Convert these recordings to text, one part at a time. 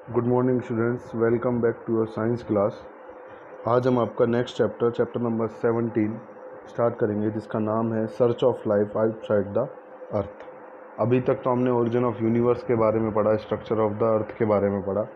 Good morning students, welcome back to your science class. आज हम आपका नेक्स्ट चैप्टर नंबर 17 स्टार्ट करेंगे, जिसका नाम है search of life outside the अर्थ। अभी तक तो हमने ओरिजिन ऑफ यूनिवर्स के बारे में पढ़ा, स्ट्रक्चर ऑफ द अर्थ के बारे में पढ़ा।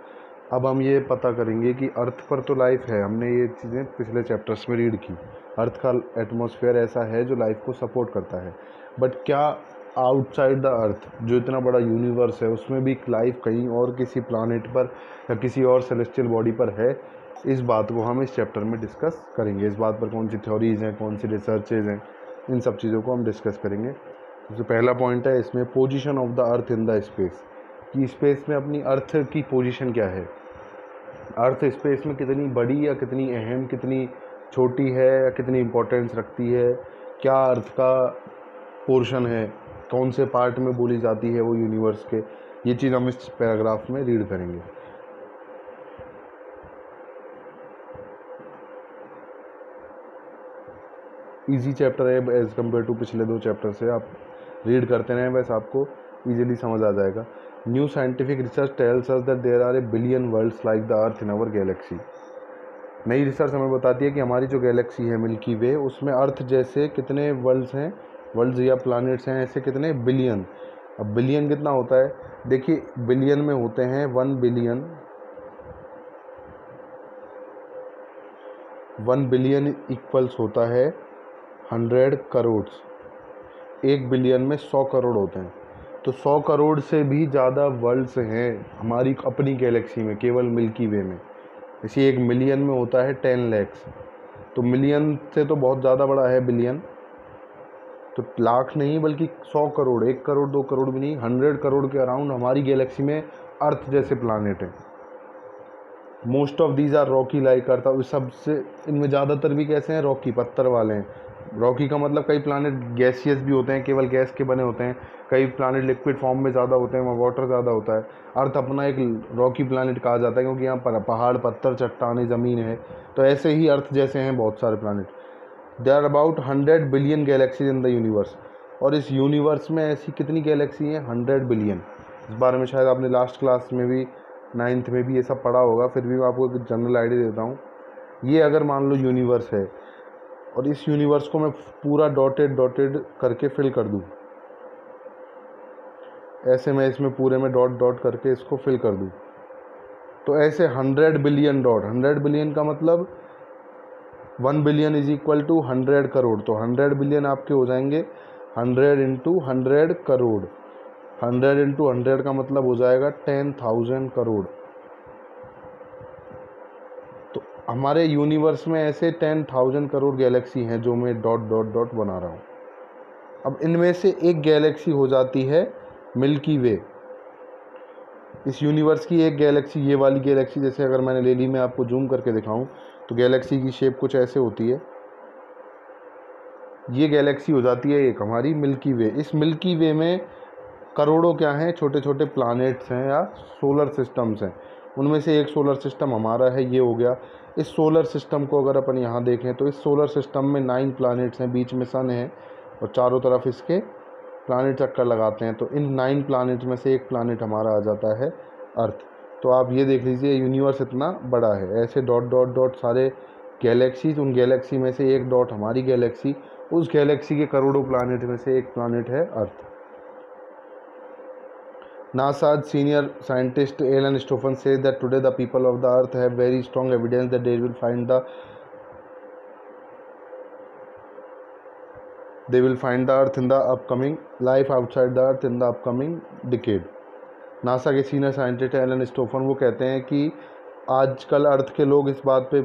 अब हम ये पता करेंगे कि अर्थ पर तो लाइफ है, हमने ये चीज़ें पिछले चैप्टर्स में रीड की। अर्थ का एटमॉस्फेयर ऐसा है जो लाइफ को सपोर्ट करता है, बट क्या आउटसाइड द अर्थ, जो इतना बड़ा यूनिवर्स है, उसमें भी लाइफ कहीं और किसी प्लानेट पर या किसी और सेलेस्टियल बॉडी पर है? इस बात को हम इस चैप्टर में डिस्कस करेंगे। इस बात पर कौन सी थ्योरीज हैं, कौन सी रिसर्चेज हैं, इन सब चीज़ों को हम डिस्कस करेंगे। सबसे पहला पॉइंट है इसमें position of the earth in the space, कि स्पेस में अपनी अर्थ की पोजीशन क्या है। अर्थ स्पेस में कितनी बड़ी या कितनी अहम, कितनी छोटी है या कितनी इम्पोर्टेंस रखती है, क्या अर्थ का पोर्शन है, कौन से पार्ट में बोली जाती है वो यूनिवर्स के। ये चीज़ हम इस पैराग्राफ में रीड करेंगे। इजी चैप्टर है एज़ कम्पेयर टू पिछले दो चैप्टर से। आप रीड करते रहें, बस आपको इजीली समझ आ जाएगा। New scientific research tells us that there are a billion worlds like the earth in our galaxy. नई रिसर्च हमें बताती है कि हमारी जो गैलेक्सी है मिल्की वे, उसमें अर्थ जैसे कितने वर्ल्ड्स हैं, वर्ल्ड्स या प्लैनेट्स हैं, ऐसे कितने बिलियन। अब बिलियन कितना होता है, देखिए बिलियन में होते हैं 1 बिलियन। 1 बिलियन इक्वल्स होता है 100 करोड़। 1 बिलियन में 100 करोड़ होते हैं, तो 100 करोड़ से भी ज़्यादा वर्ल्ड्स हैं हमारी अपनी गैलेक्सी में, केवल मिल्की वे में। इसी 1 मिलियन में होता है 10 लाख, तो मिलियन से तो बहुत ज़्यादा बड़ा है बिलियन। तो लाख नहीं बल्कि 100 करोड़, 1 करोड़ 2 करोड़ भी नहीं, 100 करोड़ के अराउंड हमारी गैलेक्सी में अर्थ जैसे प्लानेट हैं। Most of these are rocky like earth. अब सबसे इनमें ज़्यादातर भी कैसे हैं, रॉकी, पत्थर वाले हैं। रॉकी का मतलब कई प्लानेट गैसियस भी होते हैं, केवल गैस के बने होते हैं। कई प्लानेट लिक्विड फॉर्म में ज़्यादा होते हैं, वहाँ वाटर ज़्यादा होता है। अर्थ अपना एक रॉकी प्लानेट कहा जाता है, क्योंकि यहाँ पर पहाड़, पत्थर, चट्टानें, ज़मीन है। तो ऐसे ही अर्थ जैसे हैं बहुत सारे planet. There are about 100 billion galaxies in the universe. और इस यूनिवर्स में ऐसी कितनी गैलेक्सी हैं, 100 बिलियन। इस बारे में शायद आपने लास्ट क्लास में भी, 9th में भी ये सब पढ़ा होगा, फिर भी मैं आपको एक जनरल आइडिया देता हूँ। ये अगर मान लो यूनिवर्स है, और इस यूनिवर्स को मैं पूरा डॉटेड करके फिल कर दूँ, ऐसे मैं इसमें पूरे में डॉट डॉट करके इसको फिल कर दूँ, तो ऐसे 100 बिलियन डॉट। 100 बिलियन का मतलब 1 billion is equal to 100 crore. तो 100 बिलियन आपके हो जाएंगे 100 इंटू 100 करोड़। 100 इंटू 100 का मतलब हो जाएगा 10,000 करोड़। तो हमारे यूनिवर्स में ऐसे 10,000 करोड़ गैलेक्सी हैं जो मैं डॉट डॉट डॉट बना रहा हूँ। अब इनमें से एक गैलेक्सी हो जाती है मिल्की वे। इस यूनिवर्स की एक गैलेक्सी, ये वाली गैलेक्सी, जैसे अगर मैंने ले ली, मैं आपको जूम करके दिखाऊं तो गैलेक्सी की शेप कुछ ऐसे होती है। ये गैलेक्सी हो जाती है एक हमारी मिल्की वे। इस मिल्की वे में करोड़ों क्या हैं, छोटे छोटे प्लैनेट्स हैं या सोलर सिस्टम्स हैं। उनमें से एक सोलर सिस्टम हमारा है, ये हो गया। इस सोलर सिस्टम को अगर अपन यहाँ देखें तो इस सोलर सिस्टम में 9 प्लैनेट्स हैं, बीच में सन है और चारों तरफ इसके प्लैनेट चक्कर लगाते हैं। तो इन 9 प्लैनेट में से एक प्लैनेट हमारा आ जाता है अर्थ। तो आप ये देख लीजिए, यूनिवर्स इतना बड़ा है, ऐसे डॉट डॉट डॉट सारे गैलेक्सीज, उन गैलेक्सी में से एक डॉट हमारी गैलेक्सी, उस गैलेक्सी के करोड़ों प्लैनेट में से एक प्लैनेट है अर्थ। NASA's senior scientist Alan Stephan says that today the people of the earth have very strong evidence that they will find the earth in the upcoming life outside the earth in the upcoming decade. NASA के senior scientist Elon स्टोफन वो कहते हैं कि आजकल अर्थ के लोग इस बात पे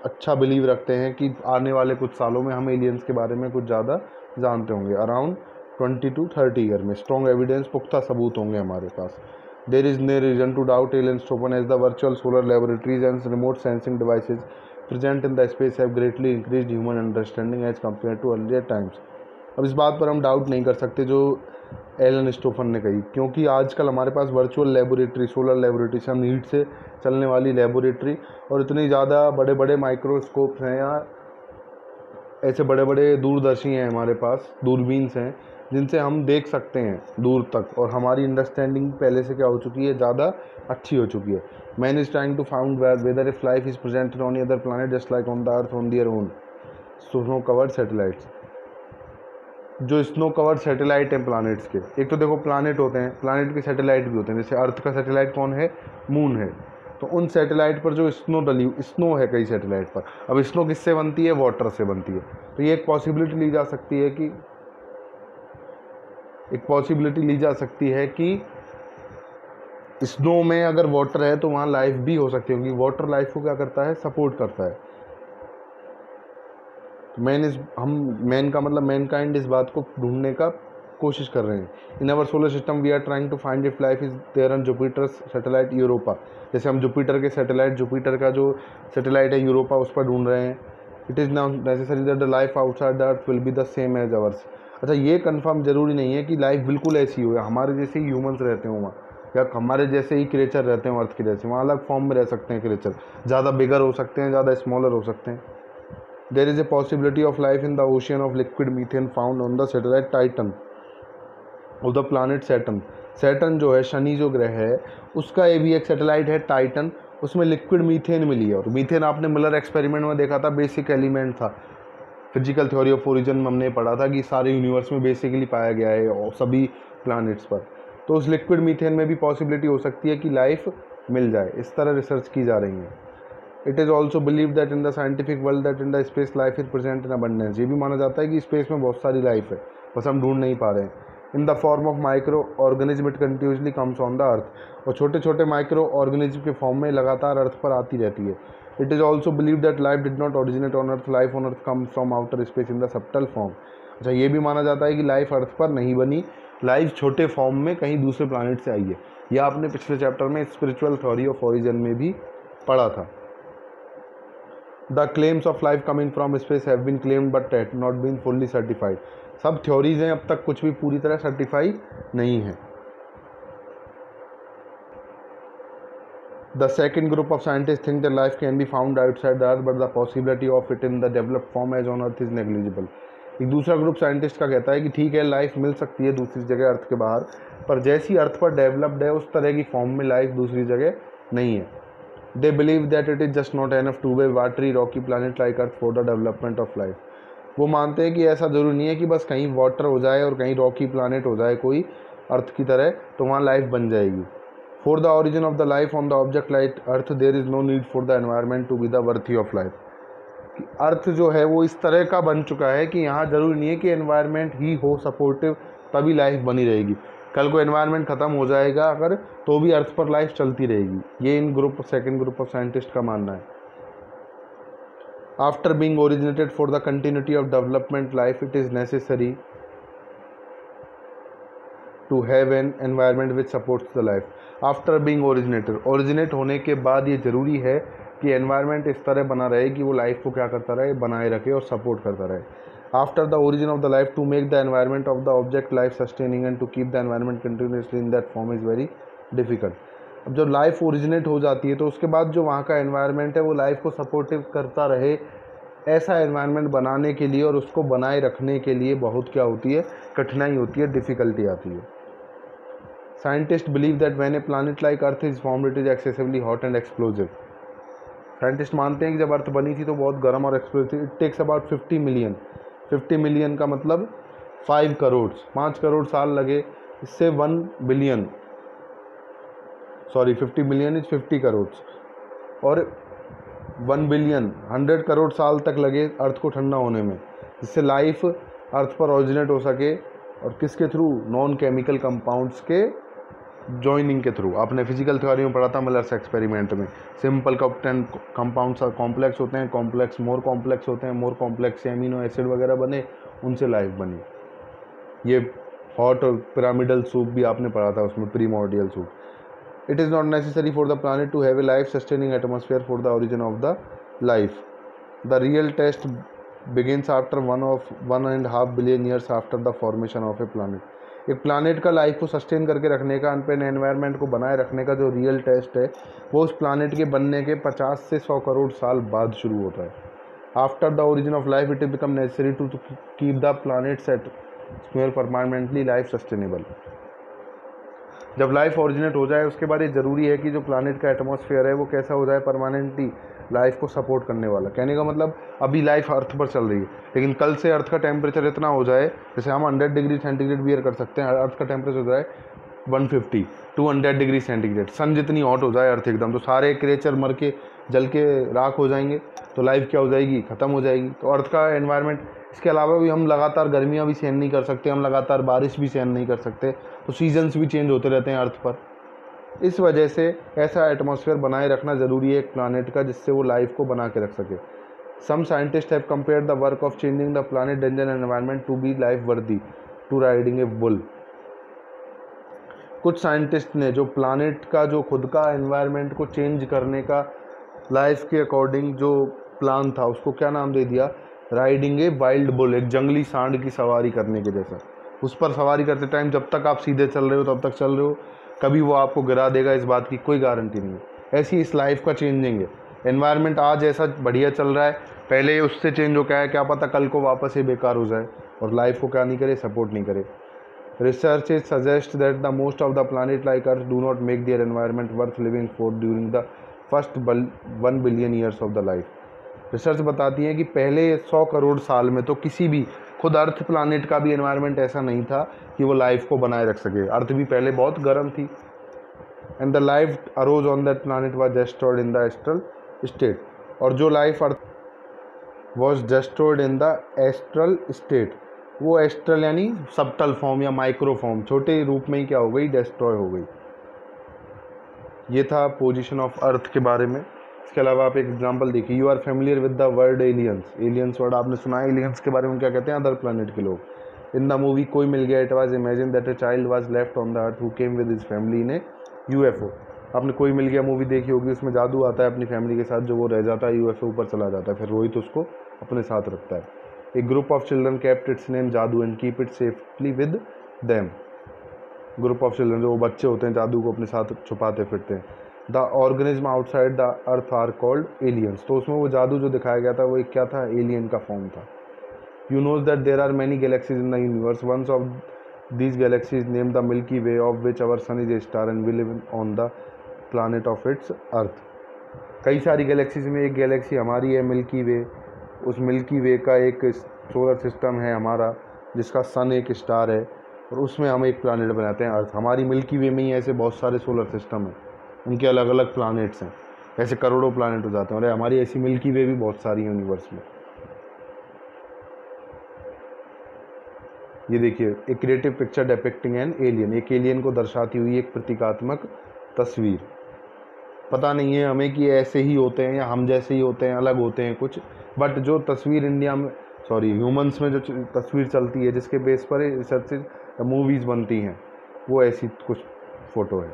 अच्छा बिलीव रखते हैं कि आने वाले कुछ सालों में हम एलियंस के बारे में कुछ ज़्यादा जानते होंगे। अराउंड 20 to 30 ईयर में स्ट्रॉन्ग एविडेंस, पुख्ता सबूत होंगे हमारे पास। There is no reason to doubt Ellen Stofan as the virtual solar laboratories and remote sensing devices present in the space have greatly increased human understanding as compare to earlier times. अब इस बात पर हम doubt नहीं कर सकते जो Elon स्टोफन ने कही, क्योंकि आजकल हमारे पास वर्चुअल लेबोरेटरी, सोलर लेबोरेटरी, सब नीट से चलने वाली लेबोरेटरी, और इतनी ज़्यादा बड़े बड़े माइक्रोस्कोप्स हैं या ऐसे बड़े बड़े दूरदर्शी हैं हमारे पास, दूरबीन्स हैं, जिनसे हम देख सकते हैं दूर तक, और हमारी अंडरस्टैंडिंग पहले से क्या हो चुकी है, ज़्यादा अच्छी हो चुकी है। Man is trying to found whether if life is presented on other planet just like on the earth on their own snow covered satellites. जो स्नो कवर्ड सैटेलाइट हैं प्लानट्स के, एक तो देखो प्लानट होते हैं, प्लानट के सैटेलाइट भी होते हैं, जैसे अर्थ का सैटेलाइट कौन है, मून है। तो उन सैटेलाइट पर जो स्नो है कई सैटेलाइट पर, अब स्नो किससे बनती है, वाटर से बनती है। तो ये एक पॉसिबिलिटी ली जा सकती है कि स्नो में अगर वाटर है तो वहाँ लाइफ भी हो सकती है, क्योंकि वाटर लाइफ को क्या करता है, सपोर्ट करता है। मैन का मतलब मैनकाइंड इस बात को ढूंढने का कोशिश कर रहे हैं। In our solar system we are trying to find if life is there on Jupiter satellite Europa. जैसे हम जुपिटर के सैटेलाइट, जुपिटर का जो सैटेलाइट है यूरोपा, उस पर ढूंढ रहे हैं। It is now necessary that the life outside the earth will be the same as ours. अच्छा, ये कंफर्म जरूरी नहीं है कि लाइफ बिल्कुल ऐसी हो, हमारे जैसे ही ह्यूमंस रहते हो वहाँ, या हमारे जैसे ही क्रिएचर रहते हैं अर्थ के जैसे, वहाँ अलग फॉर्म में रह सकते हैं क्रिएचर, ज़्यादा बिगर हो सकते हैं, ज़्यादा स्मॉलर हो सकते हैं। There is a possibility of life in the ocean of liquid methane found on the satellite Titan of the planet Saturn। Saturn जो है, शनि जो ग्रह है, उसका ये भी एक सैटेलाइट है टाइटन, उसमें लिक्विड मीथेन मिली है। और मीथेन आपने मिलर एक्सपेरिमेंट में देखा था, बेसिक एलिमेंट था। फिजिकल थ्योरी ऑफ ओरिजिन में हमने पढ़ा था कि सारे यूनिवर्स में बेसिकली पाया गया है और सभी प्लैनेट्स पर। तो उस लिक्विड मीथेन में भी पॉसिबिलिटी हो सकती है कि लाइफ मिल जाए, इस तरह रिसर्च की जा रही है। It is also believe that in the scientific world that in the space life is present in abundance. ये भी माना जाता है कि स्पेस में बहुत सारी लाइफ है, बस हम ढूंढ नहीं पा रहे हैं। In the form of micro organism it continuously comes on the अर्थ। और छोटे छोटे माइक्रो ऑर्गेनिज्म के फॉर्म में लगातार अर्थ पर आती रहती है। It is also believe that life did not originate on earth, life on earth comes from outer space in the subtle form. अच्छा, ये भी माना जाता है कि लाइफ अर्थ पर नहीं बनी, लाइफ छोटे फॉर्म में कहीं दूसरे प्लानट से आई है। यह आपने पिछले चैप्टर में स्पिरिचुअल थ्योरी ऑफ ओरिजिन में भी पढ़ा था। The claims of life coming from space have been claimed but had not been fully certified। सब थ्योरीज हैं, अब तक कुछ भी पूरी तरह सर्टिफाई नहीं है। The second group of scientists think that life can be found outside the earth but the possibility of it in the developed form as on earth is negligible। एक दूसरा ग्रुप साइंटिस्ट का कहता है कि ठीक है, लाइफ मिल सकती है दूसरी जगह अर्थ के बाहर, पर जैसी अर्थ पर डेवलप्ड है उस तरह की फॉर्म में लाइफ दूसरी जगह नहीं है। They believe that it is just not enough to be a watery rocky planet like Earth for the development of life। वो मानते हैं कि ऐसा ज़रूरी नहीं है कि बस कहीं वाटर हो जाए और कहीं रॉकी प्लानट हो जाए कोई अर्थ की तरह तो वहाँ लाइफ बन जाएगी। For the origin of the life on the object like earth there is no need for the environment to be the worthy of life. Earth जो है वो इस तरह का बन चुका है कि यहाँ ज़रूरी नहीं है कि एनवायरनमेंट ही हो सपोर्टिव तभी लाइफ बनी रहेगी। कल को एनवायरनमेंट ख़त्म हो जाएगा अगर, तो भी अर्थ पर लाइफ चलती रहेगी। ये इन सेकेंड ग्रुप ऑफ साइंटिस्ट का मानना है। After being originated for the continuity of development life it is necessary to have an environment which supports the life. After being originate होने के बाद ये ज़रूरी है कि एनवायरनमेंट इस तरह बना रहे कि वो लाइफ को क्या करता रहे, बनाए रखे और सपोर्ट करता रहे। After the origin of the life to make the environment of the object life sustaining and to keep the environment continuously in that form is very difficult. अब जब लाइफ ओरिजिनेट हो जाती है तो उसके बाद जो वहाँ का एनवायरनमेंट है वो लाइफ को सपोर्टिव करता रहे, ऐसा एनवायरनमेंट बनाने के लिए और उसको बनाए रखने के लिए बहुत क्या होती है, कठिनाई होती है, डिफ़िकल्टी आती है। Scientist believe that when A planet like earth is formed it is excessively hot and explosive. Scientist मानते हैं कि जब अर्थ बनी थी तो बहुत गर्म और explosive. It takes about 50 million, 50 million का मतलब 5 करोड़, 5 करोड़ साल लगे इससे 1 billion, sorry 50 million is 50 crore, और 1 बिलियन 100 करोड़ साल तक लगे अर्थ को ठंडा होने में, जिससे लाइफ अर्थ पर ओरिजिनेट हो सके। और किसके थ्रू, नॉन केमिकल कंपाउंड्स के जॉइनिंग के थ्रू। आपने फिजिकल थ्योरी में पढ़ा था मिलर्स एक्सपेरिमेंट में, सिंपल कंपाउंड्स कॉम्प्लेक्स होते हैं, कॉम्प्लेक्स मोर कॉम्प्लेक्स होते हैं, मोर कॉम्प्लेक्स से अमीनो एसिड वगैरह बने, उनसे लाइफ बनी। ये हॉट और पिरामिडल सूप भी आपने पढ़ा था उसमें, primordial soup. It is not necessary for the planet to have a life sustaining atmosphere for the origin of the life. The real test begins after 1.5 billion years after the formation of a planet। एक planet का life को sustain करके रखने का, अनपेन environment को बनाए रखने का जो रियल टेस्ट है वो उस प्लानट के बनने के 50 से 100 करोड़ साल बाद शुरू होता है। After the origin of life it is become necessary to keep the planet set smear permanently life sustainable. जब लाइफ ओरिजिनेट हो जाए उसके बाद ये ज़रूरी है कि जो प्लानट का एटमॉस्फेयर है वो कैसा हो जाए, परमानेंटली लाइफ को सपोर्ट करने वाला। कहने का मतलब अभी लाइफ अर्थ पर चल रही है, लेकिन कल से अर्थ का टेम्परेचर इतना हो जाए, जैसे हम 100 डिग्री सेंटीग्रेड बियर कर सकते हैं, अर्थ का टेम्परेचर हो जाए 150 200 डिग्री सेंटीग्रेड, सन जितनी हॉट हो जाए अर्थ एकदम, तो सारे क्रिएचर मर के जल के राख हो जाएंगे, तो लाइफ क्या हो जाएगी, ख़त्म हो जाएगी। तो अर्थ का एनवायरनमेंट, इसके अलावा भी हम लगातार गर्मियाँ भी सहन नहीं कर सकते, हम लगातार बारिश भी सहन नहीं कर सकते, तो सीजन्स भी चेंज होते रहते हैं अर्थ पर। इस वजह से ऐसा एटमॉस्फेयर बनाए रखना ज़रूरी है एक प्लानट का, जिससे वो लाइफ को बना के रख सके। Some scientist have compared the work of changing the planet danger environment to be life worthy to riding a bull. कुछ साइंटिस्ट ने जो प्लानट का जो खुद का एनवायरनमेंट को चेंज करने का लाइफ के अकॉर्डिंग जो प्लान था, उसको क्या नाम दे दिया, राइडिंग ए वाइल्ड बुल, एक जंगली सांड की सवारी करने के जैसा। उस पर सवारी करते टाइम जब तक आप सीधे चल रहे हो तब तक चल रहे हो, कभी वो आपको गिरा देगा इस बात की कोई गारंटी नहीं है। ऐसी इस लाइफ का चेंजिंग है एनवायरनमेंट। आज ऐसा बढ़िया चल रहा है, पहले उससे चेंज हो, क्या है क्या पता कल को वापस ये बेकार हो जाए और लाइफ को क्या नहीं करे, सपोर्ट नहीं करे। Researchers suggest that the most of the planet like Earth do not make their environment worth living for during the first 1 billion years of the life। Research बताती है कि पहले 100 करोड़ साल में तो किसी भी खुद अर्थ प्लानट का भी एनवायरनमेंट ऐसा नहीं था कि वो लाइफ को बनाए रख सके। अर्थ भी पहले बहुत गर्म थी। And the life arose on that planet was destroyed in the astral state. और जो life earth was destroyed in the astral state, वो एस्ट्रल यानी सबटल फॉर्म या माइक्रो फॉर्म, छोटे रूप में ही क्या हो गई, डिस्ट्रॉय हो गई। ये था पोजीशन ऑफ अर्थ के बारे में। इसके अलावा आप एक एग्जांपल देखिए, you are familiar with the word aliens. Aliens word आपने सुना है, एलियंस के बारे में क्या कहते हैं, अदर प्लैनेट के लोग। इन द मूवी कोई मिल गया, it was imagine that a child was left on the earth who came with his family in A UFO. आपने कोई मिल गया मूवी देखी होगी, उसमें जादू आता है अपनी फैमिली के साथ, जो वो रह जाता है यूएफओ ऊपर चला जाता है, फिर रोहित उसको अपने साथ रखता है। A group of children kept its name जादू and keep it safely with them। Group of children, जो बच्चे होते हैं जादू को अपने साथ छुपाते फिरते हैं। The organism outside the earth are called aliens. तो उसमें वो जादू जो दिखाया गया था वो एक क्या था, एलियन का फॉर्म था। You knows that there are many galaxies in the universe, ones of these galaxies name the Milky Way of which our sun is a star and we live on the planet of its earth. कई सारी galaxies में एक Galaxy हमारी है milky वे। उस milky वे का एक solar system है हमारा, जिसका सन एक स्टार है, और उसमें हम एक प्लानट बनाते हैं अर्थ। हमारी मिल्की वे में ही ऐसे बहुत सारे सोलर सिस्टम हैं, उनके अलग अलग प्लानट्स हैं, ऐसे करोड़ों प्लानट हो जाते हैं, और हमारी ऐसी मिल्की वे भी बहुत सारी हैं यूनिवर्स में। ये देखिए, एक creative picture depicting an alien, एक एलियन को दर्शाती हुई एक प्रतीकात्मक तस्वीर। पता नहीं है हमें कि ऐसे ही होते हैं या हम जैसे ही होते हैं, अलग होते हैं कुछ, बट जो तस्वीर इंडिया में ह्यूमंस में जो तस्वीर चलती है, जिसके बेस पर रिसर्च मूवीज़ बनती हैं, वो ऐसी कुछ फ़ोटो है।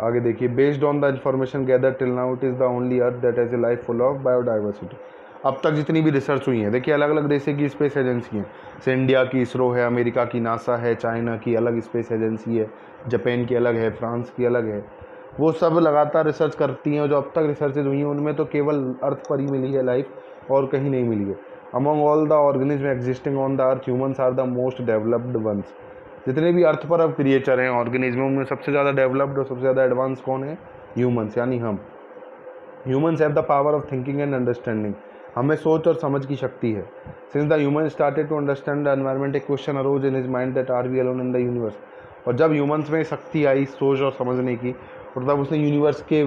आगे देखिए, based on the information gather till now it is the only earth that has a life full of biodiversity. अब तक जितनी भी रिसर्च हुई है, देखिए अलग अलग देशों की स्पेस एजेंसी हैं, जैसे इंडिया की इसरो है, अमेरिका की नासा है, चाइना की अलग स्पेस एजेंसी है, जापान की अलग है, फ्रांस की अलग है। वो सब लगातार रिसर्च करती हैं, और जो अब तक रिसर्चेज हुई हैं उनमें तो केवल अर्थ पर ही मिली है लाइफ, और कहीं नहीं मिली है। Among all the organism existing on the earth, humans are the most developed ones. जितने भी अर्थ पर अब क्रिएचर हैं ऑर्गेनिज्मों में, सबसे ज़्यादा डेवलप्ड और सबसे ज़्यादा एडवांस कौन है, ह्यूमन्स, यानी हम। Humans have the power of thinking and understanding. हमें सोच और समझ की शक्ति है। Since the human started to understand the environment, a question arose in his mind that are we alone in the universe. और जब ह्यूमंस में शक्ति आई सोच और समझने की, और तब उसने यूनिवर्स के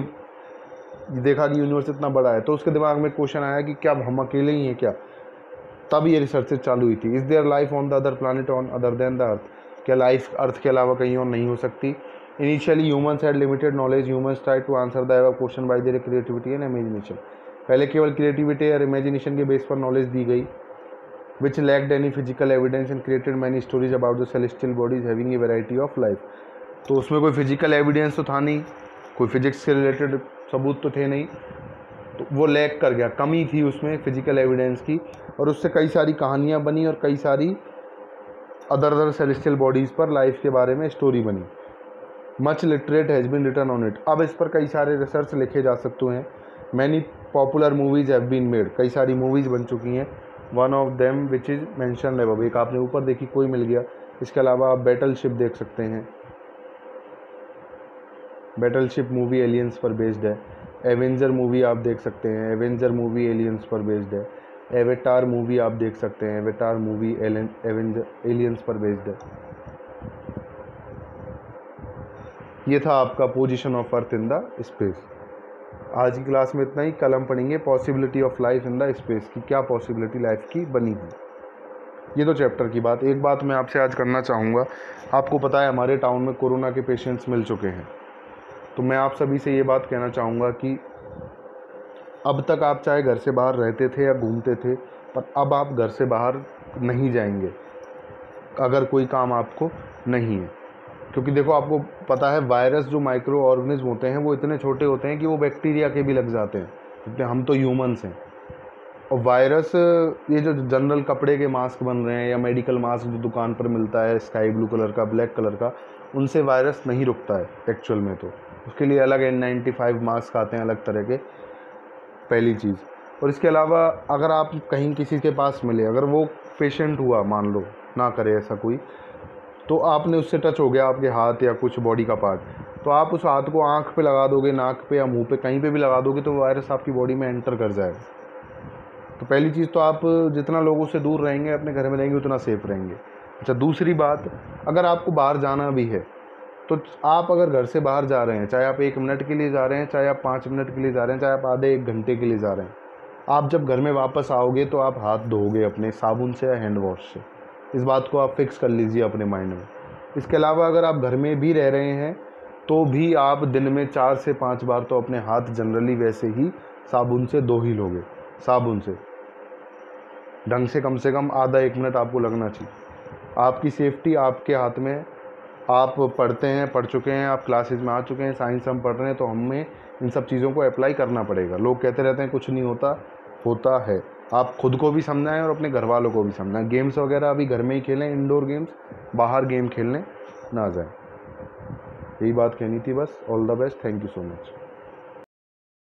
देखा कि यूनिवर्स इतना बड़ा है, तो उसके दिमाग में क्वेश्चन आया कि क्या हम अकेले ही हैं क्या। तब ये रिसर्च चालू हुई थी। Is their life on the other planet on other than the earth, क्या लाइफ अर्थ के अलावा कहीं और नहीं हो सकती। Initially humans had limited knowledge, humans try to answer the above question by their creativity and imagination. पहले केवल क्रिएटिविटी और इमेजिनेशन के बेस पर नॉलेज दी गई, which lacked any physical evidence and created many stories about the celestial bodies having a variety of life। तो उसमें कोई physical evidence तो था नहीं, कोई फिजिक्स से रिलेटेड सबूत तो थे नहीं, तो वो लैक कर गया, कमी थी उसमें फिजिकल एविडेंस की, और उससे कई सारी कहानियाँ बनी और कई सारी अदर सेलेस्टियल बॉडीज़ पर लाइफ के बारे में स्टोरी बनी। Much literate has been written on it. अब इस पर कई सारे रिसर्च लिखे जा सकते हैं। Many popular movies have been made, कई सारी मूवीज़ बन चुकी हैं one of them which is mentioned above, एक आपने ऊपर देखी कोई मिल गया। इसके अलावा आप बैटलशिप देख सकते हैं, बैटलशिप मूवी एलियंस पर बेस्ड है। एवेंजर मूवी आप देख सकते हैं, एवेंजर मूवी एलियंस पर बेस्ड है। एवेटार मूवी आप देख सकते हैं, एवेटार मूवी एवेंजर एलियंस पर बेस्ड है। ये था आपका position of earth in the space. आज की क्लास में इतना ही। कल हम पढ़ेंगे possibility of life in the space की, क्या पॉसिबिलिटी लाइफ की बनी है। ये तो चैप्टर की बात। एक बात मैं आपसे आज करना चाहूँगा, आपको पता है हमारे टाउन में कोरोना के पेशेंट्स मिल चुके हैं, तो मैं आप सभी से ये बात कहना चाहूँगा कि अब तक आप चाहे घर से बाहर रहते थे या घूमते थे, पर अब आप घर से बाहर नहीं जाएंगे अगर कोई काम आपको नहीं है। क्योंकि देखो, आपको पता है वायरस जो माइक्रो ऑर्गेनिज्म होते हैं वो इतने छोटे होते हैं कि वो बैक्टीरिया के भी लग जाते हैं, क्योंकि हम तो ह्यूमंस हैं। और वायरस, ये जो जनरल कपड़े के मास्क बन रहे हैं या मेडिकल मास्क जो दुकान पर मिलता है स्काई ब्लू कलर का, ब्लैक कलर का, उनसे वायरस नहीं रुकता है एक्चुअल में। तो उसके लिए अलग N95 मास्क आते हैं अलग तरह के, पहली चीज़। और इसके अलावा अगर आप कहीं किसी के पास मिले, अगर वो पेशेंट हुआ, मान लो ना करे ऐसा कोई, तो आपने उससे टच हो गया आपके हाथ या कुछ बॉडी का पार्ट, तो आप उस हाथ को आँख पे लगा दोगे, नाक पे या मुंह पे, कहीं पे भी लगा दोगे तो वायरस आपकी बॉडी में एंटर कर जाएगा। तो पहली चीज़ तो आप जितना लोगों से दूर रहेंगे, अपने घर में रहेंगे, उतना सेफ़ रहेंगे। अच्छा, दूसरी बात, अगर आपको बाहर जाना भी है तो आप अगर घर से बाहर जा रहे हैं, चाहे आप 1 मिनट के लिए जा रहे हैं, चाहे आप 5 मिनट के लिए जा रहे हैं, चाहे आप आधे 1 घंटे के लिए जा रहे हैं, आप जब घर में वापस आओगे तो आप हाथ धोओगे अपने साबुन से या हैंड वॉश से। इस बात को आप फिक्स कर लीजिए अपने माइंड में। इसके अलावा अगर आप घर में भी रह रहे हैं तो भी आप दिन में 4 से 5 बार तो अपने हाथ जनरली वैसे ही साबुन से धो ही लोगे। साबुन से ढंग से कम आधा 1 मिनट आपको लगना चाहिए। आपकी सेफ्टी आपके हाथ में है। आप पढ़ते हैं, पढ़ चुके हैं, आप क्लासेस में आ चुके हैं, साइंस हम पढ़ रहे हैं, तो हमें इन सब चीज़ों को अप्लाई करना पड़ेगा। लोग कहते रहते हैं कुछ नहीं होता, होता है। आप खुद को भी समझाएं और अपने घर वालों को भी समझाएं। गेम्स वगैरह अभी घर में ही खेलें, इंडोर गेम्स, बाहर गेम खेलने ना जाएं। यही बात कहनी थी बस। All the best, thank you so much.